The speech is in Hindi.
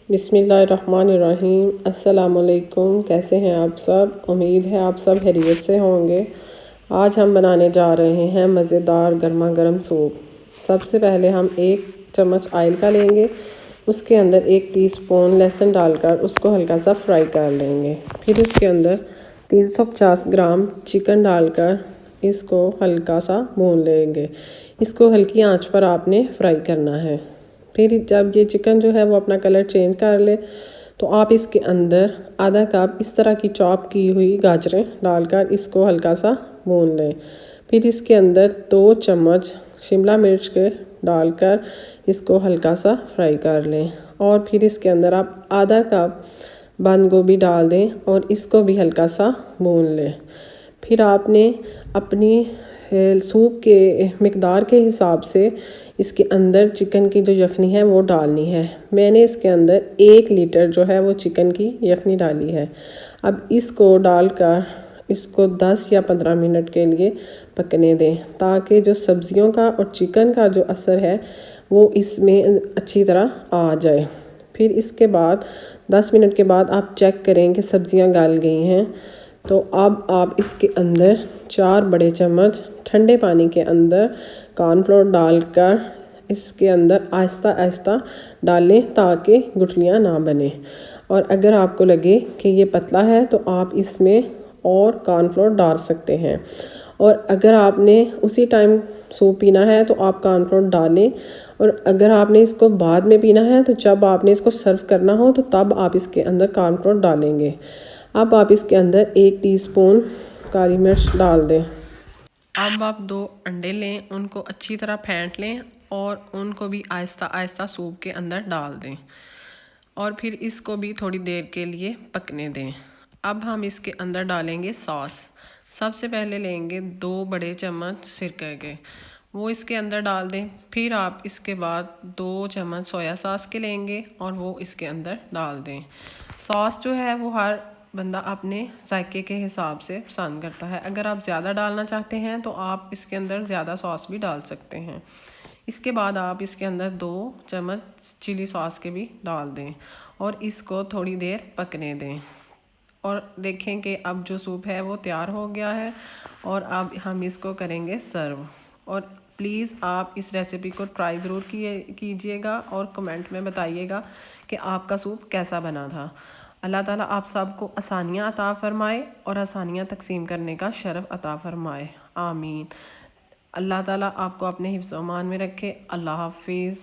बिस्मिल्लाहिर्रहमानिर्रहीम। अस्सलामुअलैकुम। कैसे हैं आप सब? उम्मीद है आप सब खैरियत से होंगे। आज हम बनाने जा रहे हैं मज़ेदार गर्मा गर्म सूप। सबसे पहले हम 1 चम्मच ऑयल का लेंगे। उसके अंदर 1 टीस्पून लहसुन डालकर उसको हल्का सा फ्राई कर लेंगे। फिर उसके अंदर 350 ग्राम चिकन डालकर इसको हल्का सा भून लेंगे। इसको हल्की आंच पर आपने फ्राई करना है। फिर जब ये चिकन जो है वो अपना कलर चेंज कर ले तो आप इसके अंदर आधा कप इस तरह की चॉप की हुई गाजरें डालकर इसको हल्का सा भून लें। फिर इसके अंदर 2 चम्मच शिमला मिर्च के डालकर इसको हल्का सा फ्राई कर लें। और फिर इसके अंदर आप आधा कप बंद गोभी डाल दें और इसको भी हल्का सा भून लें। फिर आपने अपनी सूप के मिकदार के हिसाब से इसके अंदर चिकन की जो यखनी है वो डालनी है। मैंने इसके अंदर 1 लीटर जो है वो चिकन की यखनी डाली है। अब इसको डालकर इसको 10 या 15 मिनट के लिए पकने दें ताकि जो सब्जियों का और चिकन का जो असर है वो इसमें अच्छी तरह आ जाए। फिर इसके बाद 10 मिनट के बाद आप चेक करें कि सब्जियां गल गई हैं। तो अब आप इसके अंदर 4 बड़े चम्मच ठंडे पानी के अंदर कॉर्नफ्लोर डालकर इसके अंदर आहिस्ता आहिस्ता डालें ताकि गुठलियाँ ना बने। और अगर आपको लगे कि ये पतला है तो आप इसमें और कॉर्नफ्लोर डाल सकते हैं। और अगर आपने उसी टाइम सूप पीना है तो आप कॉर्नफ्लोर डालें। और अगर आपने इसको बाद में पीना है तो जब आपने इसको सर्व करना हो तो तब आप इसके अंदर कॉर्नफ्लोर डालेंगे। अब आप इसके अंदर 1 टीस्पून काली मिर्च डाल दें। अब आप 2 अंडे लें, उनको अच्छी तरह फेंट लें और उनको भी आहिस्ता आहिस्ता सूप के अंदर डाल दें और फिर इसको भी थोड़ी देर के लिए पकने दें। अब हम इसके अंदर डालेंगे सॉस। सबसे पहले लेंगे 2 बड़े चम्मच सिरके के, वो इसके अंदर डाल दें। फिर आप इसके बाद 2 चम्मच सोया सॉस के लेंगे और वो इसके अंदर डाल दें। सॉस जो है वो हर बंदा अपने जायके के हिसाब से पसंद करता है। अगर आप ज़्यादा डालना चाहते हैं तो आप इसके अंदर ज़्यादा सॉस भी डाल सकते हैं। इसके बाद आप इसके अंदर 2 चम्मच चिली सॉस के भी डाल दें और इसको थोड़ी देर पकने दें। और देखें कि अब जो सूप है वो तैयार हो गया है और अब हम इसको करेंगे सर्व। और प्लीज़ आप इस रेसिपी को ट्राई ज़रूर कीजिएगा और कमेंट में बताइएगा कि आपका सूप कैसा बना था। अल्लाह ताला आप सबको आसानियाँ अता फ़रमाए और आसानियाँ तकसीम करने का शरफ़ अता फ़रमाए। आमीन। अल्लाह ताला आपको अपने हिफ्ज़-ओ-अमान में रखे। अल्लाह हाफिज़।